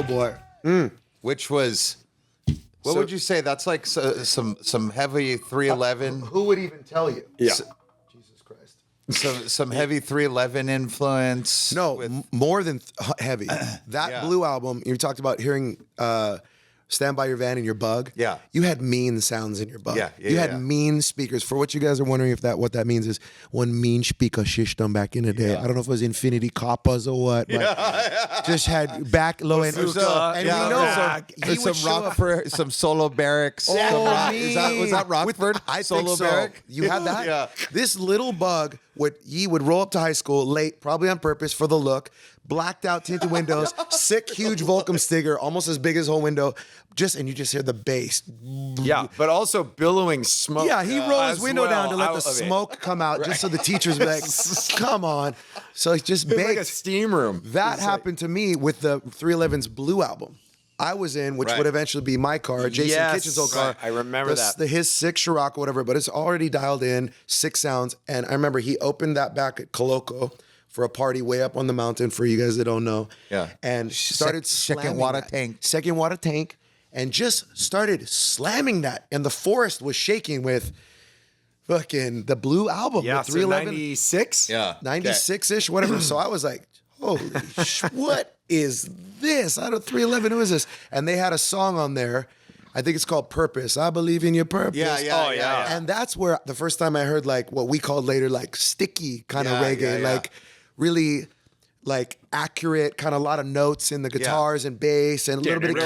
Oh boy. which was, what would you say? That's like some heavy 311. Who would even tell you? Yeah. Jesus Christ. Some heavy 311 influence. No, more than heavy. That Blue album, you talked about hearing Stand By Your Van and Your Bug. Yeah. You had mean sounds in your Bug. Yeah, you had mean speakers. For what you guys are wondering if what that means is one mean speaker system back in the day. I don't know if it was Infinity Coppas or what, but just had back low end. And we know he would show up. Some solo barracks. Was that Rockford? I solo think so. barrack? You had that? Yeah. This little bug would roll up to high school late, probably on purpose for the look, blacked out tinted windows, sick, huge Volcom Stinger, almost as big as whole window, and you just hear the bass. Yeah, but also billowing smoke. Yeah, he rolled his window down to let the out of it. smoke come out, just so the teachers be like, come on. So it's just It's like a baked. steam room. That happened to me with the 311's Blue album. I was in, which would eventually be my car, Jason Kitchen's old car. I remember that. His 6 Scirocco, whatever, but it's already dialed in, 6 sounds. And I remember he opened that back at Coloco for a party way up on the mountain, for you guys that don't know. Yeah. And started Second slamming water that. tank. Second water tank. And just started slamming that. And the forest was shaking with fucking the Blue album. Yeah, the 311. 96? Yeah. 96-ish, whatever. So I was like, holy what is this? Out of 311, who is this? And they had a song on there. I think it's called Purpose. I believe in your purpose. Yeah. And that's where the first time I heard like what we called later like sticky kind of reggae, yeah. like really like accurate, kind of a lot of notes in the guitars and bass and a little bit of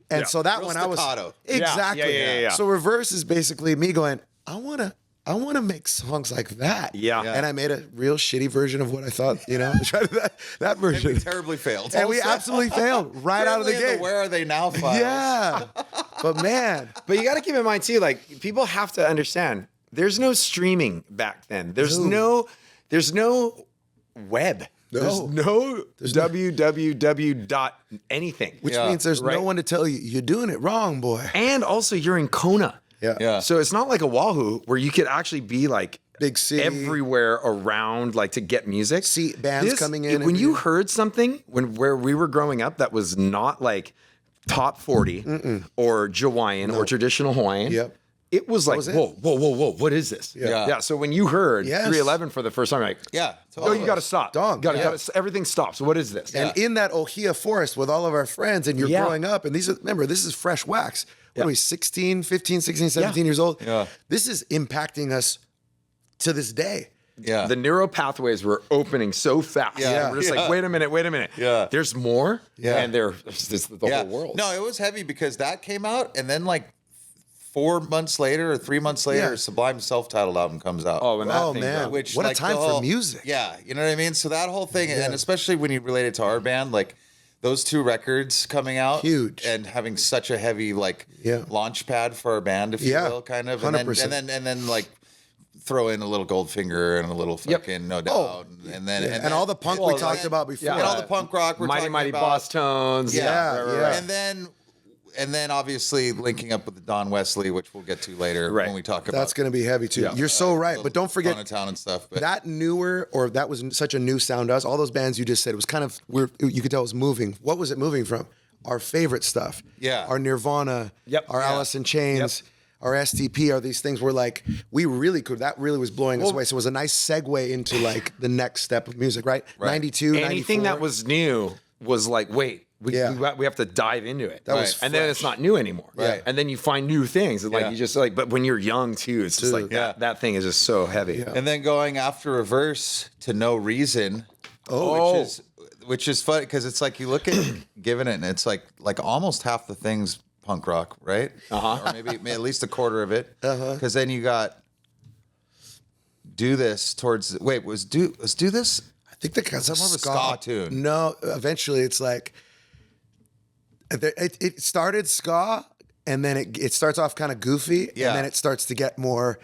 and so that Real one I was staccato. exactly. Yeah. So Reverse is basically me going, I want to make songs like that. Yeah. And I made a real shitty version of what I thought, tried that version. And we terribly failed. And we absolutely failed right out of the gate. Where are they now files? Yeah. But man. But you got to keep in mind too, like people have to understand there's no streaming back then. There's no web. There's no www dot anything. Which means there's no one to tell you, you're doing it wrong, boy. And also you're in Kona. Yeah. So it's not like a Wahoo where you could actually be like Big city. everywhere around, like to get music. See bands coming in. When you heard something where we were growing up that was not like top 40 or Hawaiian or traditional Hawaiian. Yep. It was like, whoa, what is this? Yeah. So when you heard Yes. 311 for the first time, you're like, Yeah. no, you got to stop. Dong. Everything stops. What is this? And in that Ohia forest with all of our friends, and you're growing up, and remember, this is fresh wax. What are we, 16, 15, 16, 17 years old? Yeah. This is impacting us to this day. Yeah. The neural pathways were opening so fast. Yeah. We're just like, wait a minute. Yeah. There's more. Yeah. And there's the whole world. No, it was heavy because that came out, and then like 4 months later or 3 months later, Sublime's self-titled album comes out. Oh, and that thing man. broke. Which, What a like, time the for whole- music. Yeah, you know what I mean? So that whole thing, and especially when you relate it to our band, like those 2 records coming out. Huge. And having such a heavy like launch pad for our band, if you will, kind of. 100%. And then like throw in a little Goldfinger and a little fucking No Doubt. And then And all the punk we talked about before. and all the punk rock we're Mighty talking Mighty about. Boss Tones. Yeah. And then obviously linking up with Don Wesley, which we'll get to later when we talk about That's going to be heavy too. You're so right. But don't forget Town and stuff. But that that was such a new sound to us. All those bands you just said, it was kind of you could tell it was moving. What was it moving from? Our favorite stuff. Yeah. Our Nirvana. Yep. Our Alice in Chains. Our STP are these things where like we really could. That really was blowing us away. So it was a nice segue into like the next step of music, right? 92, Anything 94. that was new was like, wait. We have to dive into it. That was and then it's not new anymore. Right. And then you find new things. And like you just like, but when you're young too, it's just like that thing is just so heavy. And then going after Reverse to No Reason. Which is funny because it's like you look at Given It and it's like almost half the things punk rock, right? Or maybe at least a quarter of it. Because then you got Do This towards was Do This? I think that's more of a ska tune. No, eventually it's like it started ska, and then it starts off kind of goofy, and then it starts to get more.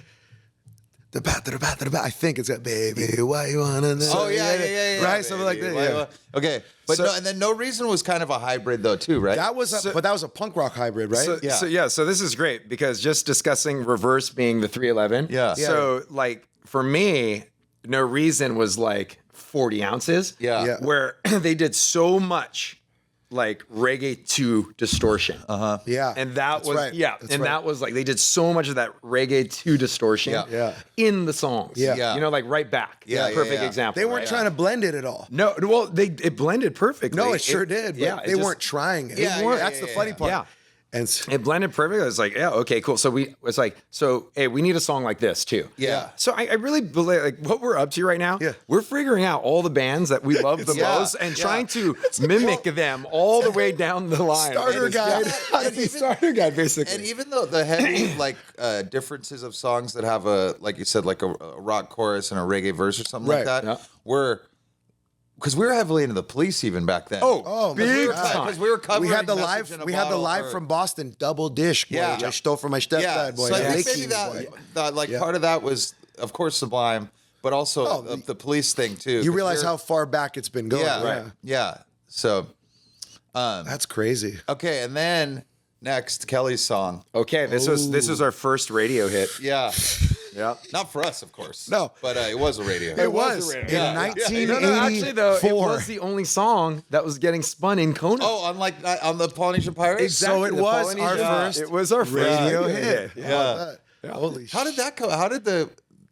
I think it's got baby, why you wanna know? Oh yeah, right, baby, something like that. why- Yeah. Okay, but and then No Reason was kind of a hybrid though too, right? That was, but that was a punk rock hybrid, right? So this is great because just discussing Reverse being the 311. Yeah. So like for me, No Reason was like, 40 ounces. Yeah. Where they did so much like reggae to distortion. Yeah. And that was right. That's right. that was like they did so much of that reggae to distortion Yeah. in the songs. Yeah. You know, like Right Back. Yeah, yeah, Perfect yeah. example. They weren't right? trying to blend it at all. No, well, it blended perfectly. No, it sure did. But Yeah, they weren't trying it. Yeah, They weren't. yeah, That's yeah, the funny yeah. part. Yeah. And It blended perfectly. It's like, yeah, okay, cool. So hey, we need a song like this too. Yeah. So I really believe like what we're up to right now. Yeah. We're figuring out all the bands that we love the Yeah, most and yeah. trying to mimic them all the way down the line. Starter And it's- guide. Yeah, it's a starter guide, basically. And even though the heavy like differences of songs that have a like you said like a rock chorus and a reggae verse or something Right. like that, Yeah. were because we were heavily into the Police even back then. Oh, big man. time. because we were covering. we had the Message live. in a We had the Bottle live or- from Boston, double dish. Boy, Yeah. which I stole from my stepdad. Yeah, Boy, so I think Mickey, maybe that, boy. that like Yeah. part of that was of course Sublime, but also the Police thing too. You 'cause realize we're- how far back it's been going. yeah, right, yeah. So That's crazy. okay, and then next Kelly's song. Okay, this was our first radio hit. Yeah, Yeah. not for us, of course. No. but it was a radio. It was a in radio. Yeah. 1984. No, actually though, it was the only song that was getting spun in Kona. Oh, unlike on the Polynesian Pirates. So it the was our Polynesian- first It was our first radio hit. Yeah. How about that? Holy How did that come? How did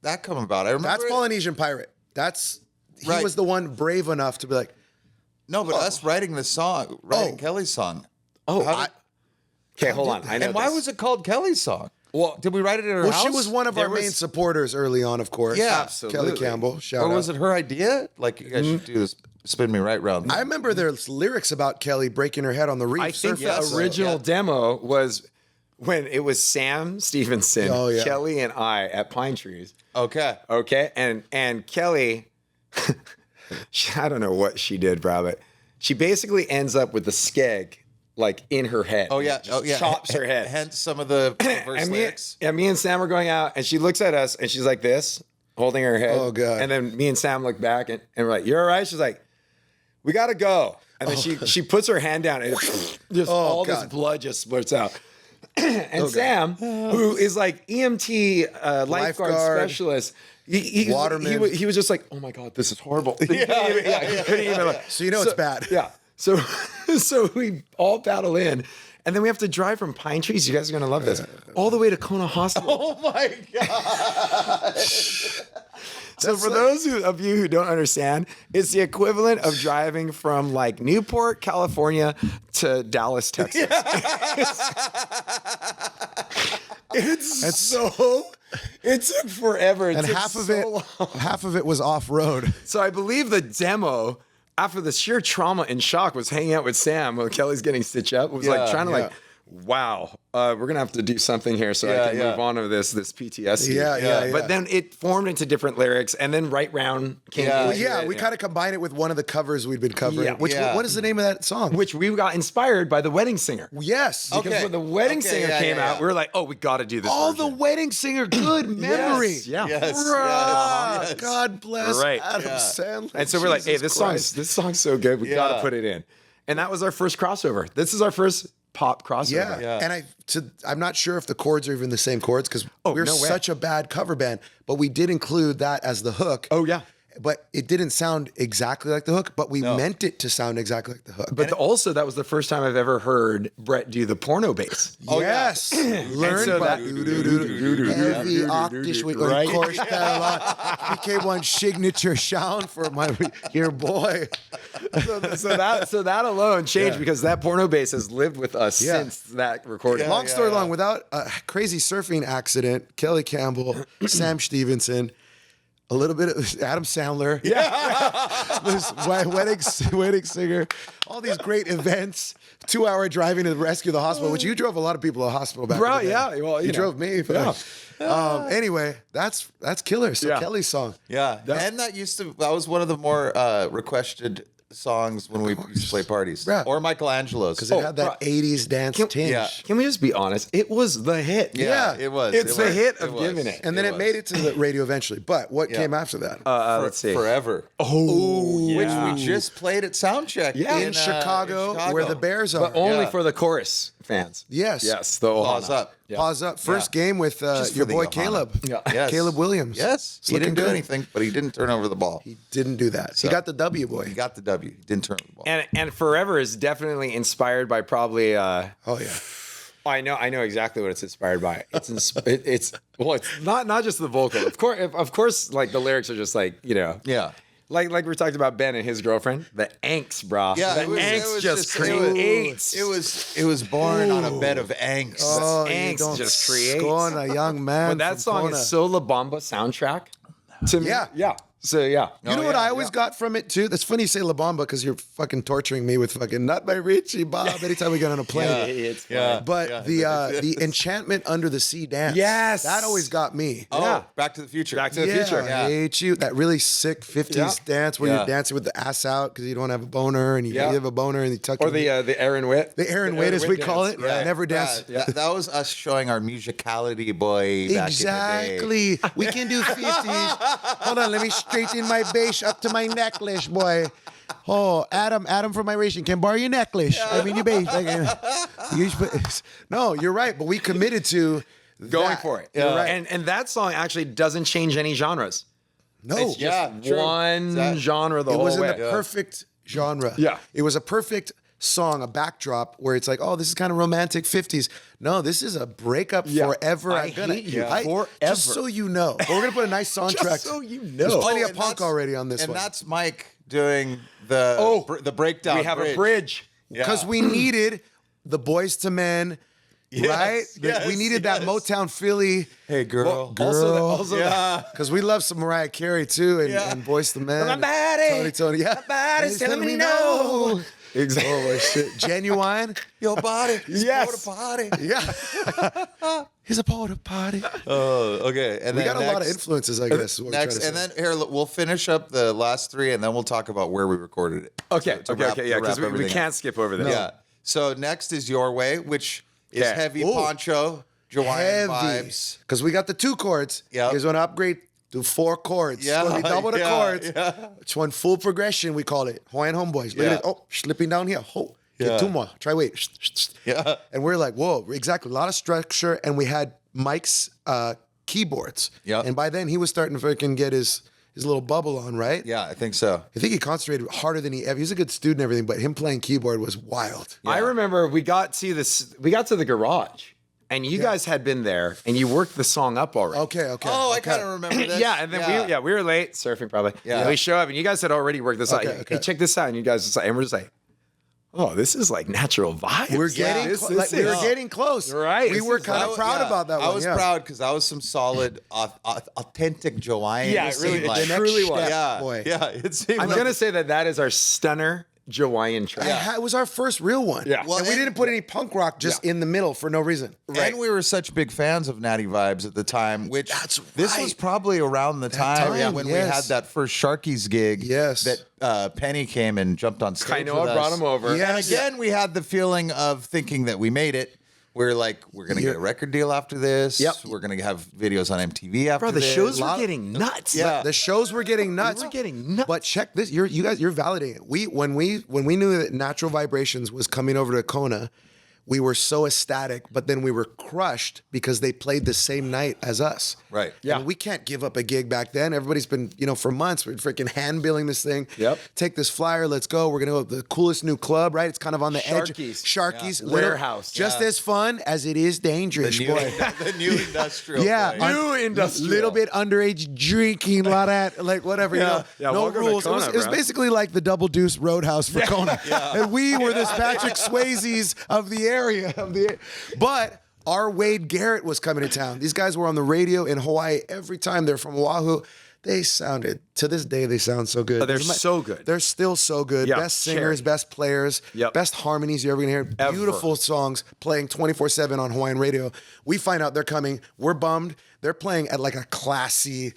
that come about? I remember That's it- Polynesian Pirate. He Right. was the one brave enough to be like, No, but us writing this song, writing Kelly's song. Oh, How did- okay, hold on. I know and why this. was it called Kelly's song? Well, Did we write it at her well, house? she was one of our main supporters early on, of course. Yeah, absolutely. Kelly Campbell. Shout Or out. was it her idea? Like, you guys should do this, spin me right round. I remember there's lyrics about Kelly breaking her head on the reef. I think surfing. the original demo was when it was Sam Stevenson, Oh, yeah. Kelly, and I at Pine Trees. Okay. Okay, and Kelly, I don't know what she did, bro, but she basically ends up with the skeg like in her head. Oh, yeah. Just Oh, yeah. chops her head. Hence some of the verse lyrics. Me and Sam are going out, and she looks at us, and she's like this, holding her head. Oh, God. And then me and Sam look back, and we're like, "You're all right?" She's like, "We gotta go." And then she puts her hand down, and just all this God. blood just splurts out. And Sam, who is like EMT lifeguard Lifeguard. specialist, he Waterman. he was just like, "Oh my God, this is horrible." He couldn't even look. So you know it's bad. Yeah. So we all paddle in, and then we have to drive from Pine Trees. You guys are gonna love this. All the way to Kona Hospital. Oh, my God. So for those of you who don't understand, it's the equivalent of driving from like Newport, California to Dallas, Texas. It took forever. It And took half of so it, long. half of it was off road. So I believe the demo, after the sheer trauma and shock, was hanging out with Sam while Kelly's getting stitched up. Was like trying to like, wow, we're gonna have to do something here so I can move on to this PTSD. Yeah. But then it formed into different lyrics, and then Right Round came. Yeah. into it, We kind of combined it with one of the covers we'd been covering. Yeah. Which Yeah. what is the name of that song? which we got inspired by The Wedding Singer. Yes. Because Okay. when The Wedding Okay, Singer yeah, came yeah, out, yeah. we were like, oh, we got to do this. Oh, version. the Wedding Singer. Good memory. Yeah. Yes. Bruh, yes. God bless Right. Adam Yeah. Sandler. And so we're like, hey, Jesus this song's so good. We got to Yeah. put it in. And that was our first crossover. This is our first pop crossover. Yeah. And I'm not sure if the chords are even the same chords because we're no way. such a bad cover band, but we did include that as the hook. Oh, yeah. But it didn't sound exactly like the hook, but we meant it to sound exactly like the hook. But also, that was the first time I've ever heard Bret do the porno bass. yes, learned so by that- heavy octave with Right. course became one signature sound for your boy. so that alone changed because that porno bass has lived with us Yeah. since that recording. Long story long, without a crazy surfing accident, Kelly Campbell, Sam Stevenson, a little bit of Adam Sandler, this wedding singer, all these great events, 2-hour driving to the rescue of the hospital, which you drove a lot of people to the hospital back Bro, in the day. yeah, well, you you know. drove me. But, anyway, that's killer. So Yeah. Kelly's song. Yeah. And that was one of the more requested songs when we used to play parties. Yeah. Or Michelangelo's. Because it had that 80s dance tinge. yeah. Can we just be honest? It was the hit. Yeah, it was. It's It the was. hit It of was. giving it. And then it was. made it to the radio eventually. But what came after that? Let's see. Forever. Oh, Which we just played at Soundcheck Yeah. in Chicago, where the Bears are. But only Yeah. for the chorus. fans. Yes. Yes. The Ohana. Pause up. Yeah. Pause up. First game with Just your for the boy Ohana. Caleb. Yeah. Yes. Caleb Williams. Yes. It's He looking didn't do good. anything, but he didn't turn over the ball. He didn't do that. He got the W, boy. He got the W. He didn't turn over the ball. And Forever is definitely inspired by probably. Oh yeah. I know exactly what it's inspired by. It's not just the vocal. Of course, like the lyrics are just like yeah. Like we were talking about Ben and his girlfriend. The angst, bro. Yeah, the it was angst just creates. creates. It was born on a bed of angst. Oh, you angst don't just creates. scorn a young man. But that from song Kona. is so La Bamba soundtrack to me. Yeah. So yeah. You know what I always got from it too? That's funny you say La Bamba because you're fucking torturing me with fucking Not by Richie Bob anytime we get on a plane. It's Yeah. But the enchantment under the sea dance. Yes. That always got me. Oh, Yeah. Back to the Future. Back to the Future. I hate you. That really sick 50s Yeah. dance where Yeah. you're dancing with the ass out because you don't have a boner and you have a boner and you tuck Or your- the Aaron Witt. the Aaron Witt as we call it. dance. Yeah. Never dance. That was us showing our musicality, boy. Back in the day. Exactly. We can do 50s. Hold on, let me straighten my base up to my necklace, boy. Oh, Adam from my racing can borrow your necklace. I mean, your base. No, you're right. But we committed to Going that. for it. You're right. And that song actually doesn't change any genres. No, It's just true. one Exactly. genre the it whole was in way. the perfect genre. Yeah. It was a perfect song, a backdrop where it's like, oh, this is kind of romantic 50s. No, this is a breakup forever. I hate you forever. Just so you know. But we're going to put a nice soundtrack. Just so you know. There's plenty of and punk that's- already on this and one. that's Mike doing the breakdown. We have a bridge. Because we needed the Boys to Men, right? yes, We needed that Motown Philly. Hey, girl. Also, Because we love some Mariah Carey too, and Boys to Men. My and body. Tony, yeah. My body's telling me no. Exactly. Oh, my shit. Genuine. Your body. Yes. Party. Yeah. He's a porta potty. Oh, okay. And We then got a lot of influences, I guess. is what we're Next, trying and to say. then here we'll finish up the last three, and then we'll talk about where we recorded it. Okay, To wrap- yeah, to because wrap we everything can't up. skip over this. Yeah. So next is Your Way, which is Okay. heavy Ooh. poncho, Hawaiian vibes. Because we got the 2 chords. Yep. You guys want to upgrade to 4 chords. Yeah, It's going to be double the yeah, chords. yeah. It's one full progression, we call it. Hawaiian Homeboys. Look Yeah. at it. Oh, slipping down here. Oh, Yeah. get 2 more. Try wait. Yeah. And we're like, whoa, exactly. A lot of structure. And we had Mike's keyboards. Yep. And by then he was starting to freaking get his little bubble on, right? Yeah, I think so. I think he concentrated harder than he ever. He's a good student and everything, but him playing keyboard was wild. I remember we got to the garage, and you guys had been there, and you worked the song up already. Okay. Oh, I okay. kind of remember this. Yeah, and then we were late surfing probably. Yeah. And we show up, and you guys had already worked this out. Okay, okay. Hey, check this out, and you guys just like, and we're just like, oh, this is like natural vibes. We're getting This we were is- getting close. Right. We This were is kind of like- proud about that one. I was yeah. proud because that was some solid, authentic Hawaiian. Yeah, it really- seemed it like. truly was. Yeah, boy. yeah. It seemed I'm like- gonna say that is our stunner Hawaiian track. It was our first real one. Yeah. Well, and we and- didn't put any punk rock just in the middle for no reason. And we were such big fans of Natty Vibes at the time, which That's this right. was probably around the time time, when we yes. had that first Sharkies gig. Yes. That Penny came and jumped on stage. Kainoa with us. brought him over. Yeah. And again, we had the feeling of thinking that we made it. We're like, we're gonna get a record deal after this. Yep. We're gonna have videos on MTV after Bro, the this. shows were getting nuts. Yeah. The shows were getting nuts. were getting nuts. But check this. You're validating it. When we knew that Natural Vibrations was coming over to Kona, we were so ecstatic, but then we were crushed because they played the same night as us. Right. Yeah. And we can't give up a gig back then. Everybody's been, for months, we're freaking hand billing this thing. Yep. Take this flyer, let's go. We're going to go to the coolest new club, right? It's kind of on the edge. Sharkies. Sharkies. Yeah. little- Warehouse. Just Yeah. as fun as it is dangerous, the new, boy. the new industrial. Yeah, place. New industrial. Little bit underage drinking, a lot of that, like whatever, Yeah, no welcome to rules. Kona, it was bro. basically like the Double Deuce Roadhouse for Kona, and we were this Patrick Swayze's of the area. But our Wade Garrett was coming to town. These guys were on the radio in Hawaii every time. They're from Oahu. They sounded, to this day, they sound so good. Oh, they're so good. They're still so good. Yeah, Best singers, Cherry. best players, Yep. best harmonies you're ever gonna hear. Ever. Beautiful songs playing 24/7 on Hawaiian radio. We find out they're coming. We're bummed. They're playing at like a classy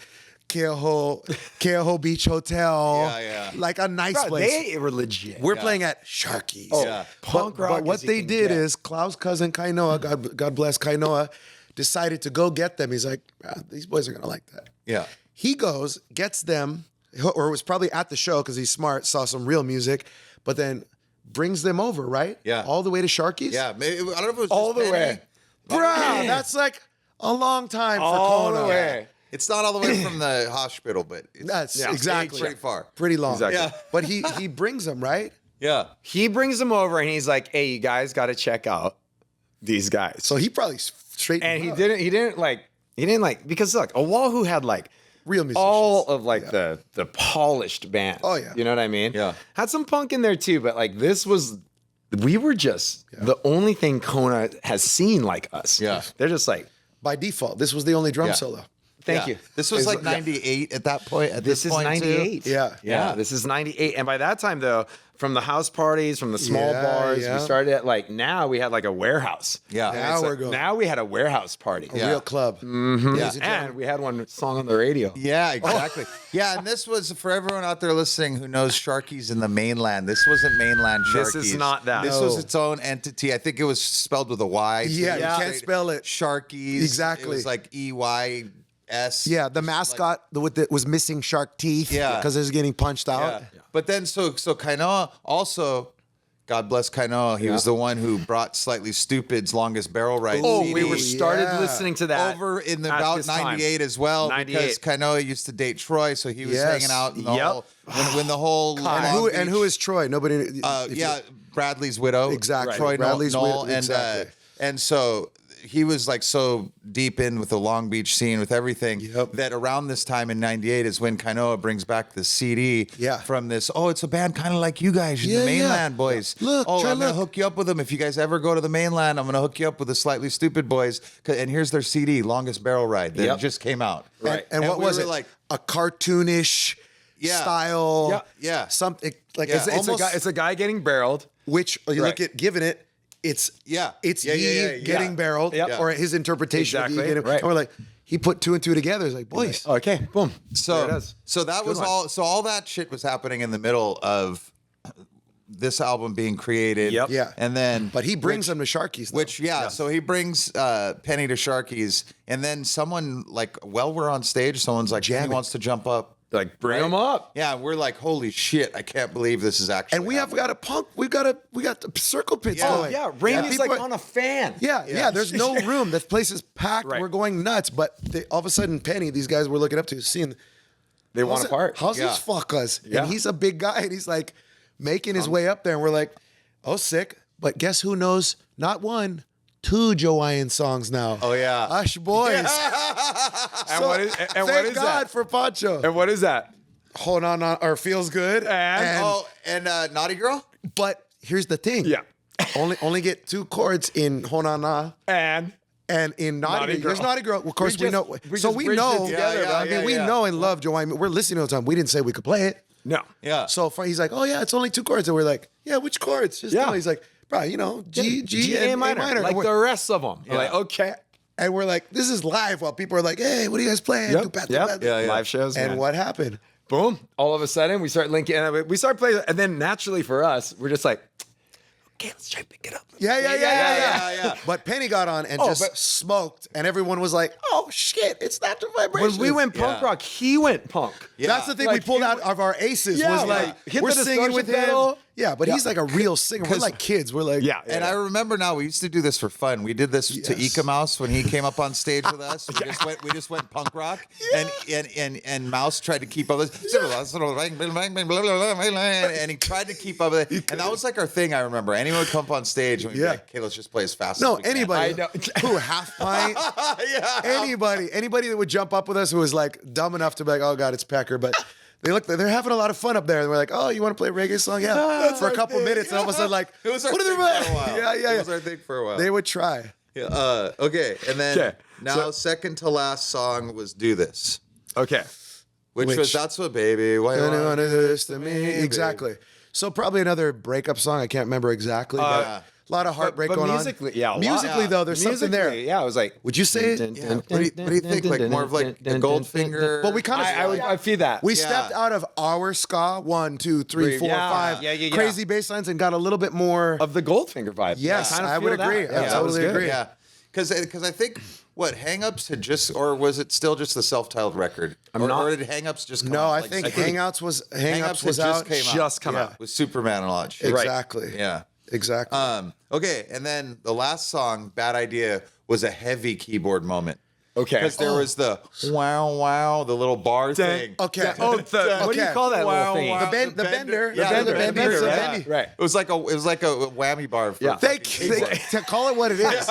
Keoho Beach Hotel. Yeah. Like a nice Bro, place. they were legit. We're playing at Sharkies. Yeah. Punk rock But what as you they can did get. is Klaus' cousin Kainoa, God bless Kainoa, decided to go get them. He's like, these boys are going to like that. Yeah. He goes, gets them, or was probably at the show because he's smart, saw some real music, but then brings them over, right? Yeah. All the way to Sharkies? Yeah, maybe, I don't know if it was All just the Penny. way. Bruh, that's like a long time for All Kona. the way. It's not all the way from the hospital, but it's That's exactly. pretty far. Pretty long. Exactly. Yeah. But he brings them, right? Yeah. He brings them over and he's like, "Hey, you guys got to check out these guys." So he probably straightened and he up. didn't like because look, Oahu had like Real musicians. all of like the polished bands. Oh, yeah. You know what I mean? Yeah. Had some punk in there too, but like we were just the only thing Kona has seen like us. Yeah. They're just like, By default, this was the only drum Yeah. solo. thank Yeah. you. This was like 98 at that point. At This this is point, 98. Too. Yeah. Yeah, this is 98. And by that time, though, from the house parties, from the small Yeah, bars, yeah. we started at like, now we had like a warehouse. Yeah. Now we're going. Now we had a warehouse party. A Yeah. real club. Mm-hmm. Ladies and gentlemen. And we had one song on the radio. Yeah, exactly. Yeah, and this was for everyone out there listening who knows Sharkies in the mainland. This wasn't mainland Sharkies. This is not that. This No. was its own entity. I think it was spelled with a Y. So Yeah, it you was can't spell it. Sharkies. Exactly. It was like EYS. Yeah, the mascot was missing shark teeth. Yeah. Because it was getting punched out. Yeah. But then so Kainoa also, God bless Kainoa, he was the one who brought Slightly Stupid's Longest Barrel Ride Oh, CD we were started Yeah. listening to that over in the at about this time. 98 as well 98. because Kainoa used to date Troy, so he was Yes. hanging out in the Yep. whole when the whole Long And who Beach- is Troy? Nobody. if you- yeah, Bradley's widow. Exactly. Troy Bradley's Knoll, widow, exactly. and so he was like so deep in with the Long Beach scene with everything Yep. that around this time in 98 is when Kainoa brings back the CD Yeah. from this. Oh, it's a band kind of like you guys in Yeah, the yeah. mainland boys. Look, oh, try I'm gonna look. hook you up with them if you guys ever go to the mainland. I'm gonna hook you up with the Slightly Stupid boys. And here's their CD, Longest Barrel Ride, that Yep. just came out. And what we was were it? like? A cartoonish Yeah. style. Yeah. Yeah. Something like Yeah. it's It's a guy getting barreled. which you Right. look at giving it. It's Yeah. It's Yeah, he yeah, yeah, getting yeah. barreled, Yep. or his interpretation of Exactly, he getting. right. And we're like, he put two and two together. It's like, boys, Okay, boom. So, There it is. so that was one. all. So all that shit was happening in the middle of this album being created. Yep. yeah. And then, but he brings them to Sharkies. Though. which yeah, so he brings Penny to Sharkies, and then someone like, while we're on stage, someone's like, Penny Jamming. wants to jump up. Like, bring them up. Yeah, we're like, holy shit, I can't believe this is actually. and we have got a punk. We got the circle pits Yeah. going. Yeah, Rainey's people like are- on a fan. Yeah. There's no room. That place is packed. Right. We're going nuts. But all of a sudden, Penny, these guys we're looking up to, seeing They want a part. How's Yeah. this fuck us? Yeah. And he's a big guy, and he's like making his way up there, and we're like, oh, sick. But guess who knows? Not one, two Joanne songs now. Oh, yeah. Ush boys. And So, what is thank God God for Pancho. And what is that? Hold on, or feels good. And- Oh, and Naughty Girl. But here's the thing. Yeah. only get two chords in Honana. And And in Naughty Naughty Girl, there's Girl. Naughty Girl. Of course, we just- know. we So just we bridged it know. together, Yeah, I mean, we yeah. know and love Joanne. We're listening all the time. We didn't say we could play it. no. Yeah. So he's like, oh yeah, it's only two chords, and we're like, yeah, which chords? Just Yeah. tell me. He's like, bro, you know, G A and minor, like the rest of them. Yeah. Like, okay. and we're like, this is live. While people are like, hey, what are you guys playing? Yep. Tupa, Yep. tupa. Yeah, yeah. Live shows. And man. what happened? Boom. All of a sudden, we start linking. And we start playing. And then naturally for us, we're just like, okay, let's try to pick it up. yeah. But Penny got on and Oh, just but- smoked, and everyone was like, oh shit, it's not the vibration. When we went punk Yeah. rock, he went punk. Yeah. That's the thing Like, we pulled he- out of our aces Yeah, was like, hit we're the singing with distortion him. pedal. Yeah, but he's like a real singer. We're 'Cause- like kids. We're like, Yeah. And I remember now we used to do this for fun. We did this to Yes. Ika Mouse when he came up on stage with us. We just went punk rock, and Mouse tried to keep up with and he tried to keep up with it. And that was like our thing. I remember anyone would come up on stage and we'd be Yeah. like, okay, let's just play as fast. no, as we can. anybody I know. who half pint, yeah. anybody that would jump up with us who was like dumb enough to be like, oh God, it's Pecker. But they're having a lot of fun up there. And we're like, oh, you want to play a reggae song? Yeah. For a couple minutes. And all of a sudden, like, It was our what thing are for a they while. Yeah. It was our thing for a while. They would try. Yeah. Okay, and then Okay, now so- second to last song was "Do This," Okay. which was "That's What Baby." Why you Anyone wanna do this to me? Exactly. So probably another breakup song. I can't remember exactly. But Yeah. a lot of heartbreak But going musically, on. yeah, a lot. Musically, Yeah. though, there's something there. Musically, yeah, I was like, Would you say it? Yeah. What do you think? Like more of like a Goldfinger? But we kind of I feel that. we Yeah. stepped out of our ska 1, 2, 3, 4, Yeah. 5 Yeah. crazy bass lines and got a little bit more. of the Goldfinger vibe. Yes, kinda I would feel that. agree. Yeah, I that was totally good. agree. Yeah. Because I think Hang-Ups had just, or was it still just the self-titled record? Or did Hang-Ups just come out? No, I think Hang-Ups was out. Just come out with Superman and all that shit. Exactly. Right. Yeah. Exactly. Okay, and then the last song, Bad Idea, was a heavy keyboard moment. Okay. Because there was the wow, the little bar thing. Okay. what do you call that little thing? The bender. Yeah, the bender, bendy. Right. It was like a whammy bar. For Thank you. To call it what it is.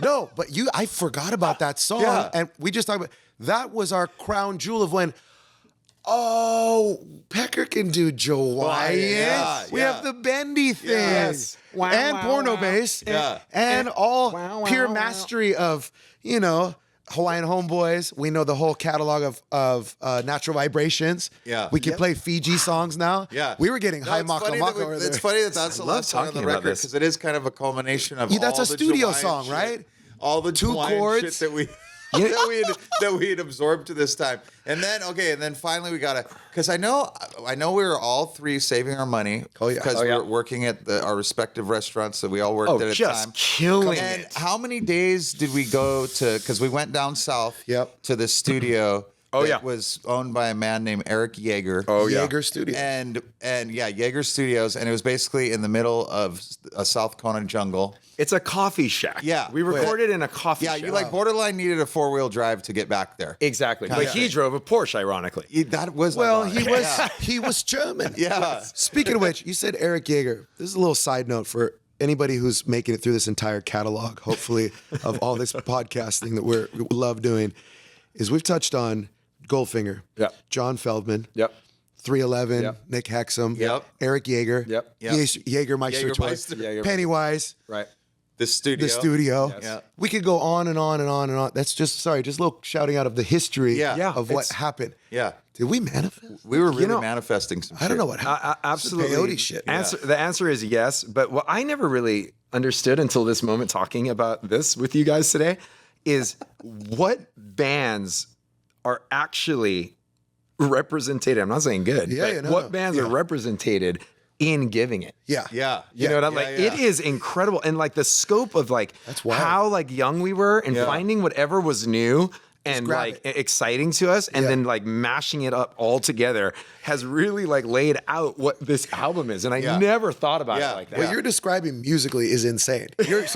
No, but I forgot about that song, and we just talked about that was our crown jewel of when. Oh, Pecker can do Jawaiian. We have the bendy thing. Yes. And porno bass. Yeah. And all pure mastery of, Hawaiian Homeboys. We know the whole catalog of Natural Vibrations. Yeah. We can play Fiji songs now. Yeah. We were getting high maka maka over there. It's funny that's the last song on the record because it is kind of a culmination of That's all a the studio Hawaiian song, shit, right? All the 2 Hawaiian chords. shit that we had absorbed to this time. And then finally we gotta, because I know we were all three saving our money because we were working at our respective restaurants, so we all worked at a just time. Killing and it. how many days did we go to, because we went down south to the studio that was owned by a man named Eric Yeager. Yeager Studios. And Yeager Studios, and it was basically in the middle of a South Kona jungle. It's a coffee shack. Yeah. We recorded in a coffee shack. Yeah, you borderline needed a 4-wheel drive to get back there. Exactly. But he drove a Porsche, ironically. That was he was German. Yeah. Speaking of which, you said Eric Yeager. This is a little side note for anybody who's making it through this entire catalog, hopefully, of all this podcasting that we love doing, is we've touched on Goldfinger, John Feldman, 311, Nick Hexum, Eric Yeager, Jägermeister twice, Pennywise, right? The studio. Yes. We could go on and on and on and on. That's just a little shouting out of the history of what happened. Yeah. Did we manifest? We were really manifesting some shit. I don't know what happened. Absolutely. Peyote shit. The answer is yes. But what I never really understood until this moment talking about this with you guys today is what bands are actually represented. I'm not saying good. What bands are represented in giving it. Yeah. You know what I'm like? It is incredible. And like the scope of like how like young we were and finding whatever was new and like exciting to us and then like mashing it up all together has really like laid out what this album is. And I never thought about it like that. What you're describing musically is insane. You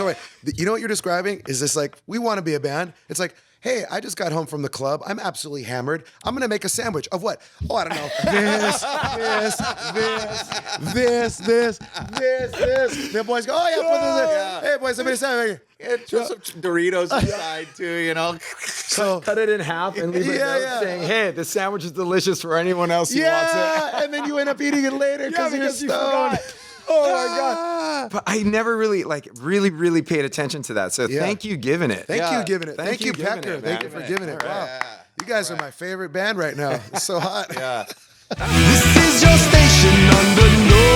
know what you're describing is this like, we want to be a band. It's like, hey, I just got home from the club. I'm absolutely hammered. I'm going to make a sandwich of what? Oh, I don't know. This. The boys go, oh, yeah, put this in. Hey, boys, I made a sandwich. Throw some Doritos inside too, So cut it in half and leave a note saying, hey, the sandwich is delicious for anyone else who wants it. And then you end up eating it later because you're stoned. Oh my God. But I never really paid attention to that. So thank you giving it. Thank you giving it. Thank you, Pecker. Thank you for giving it. Wow. You guys are my favorite band right now. It's so hot. Yeah. This is your station under no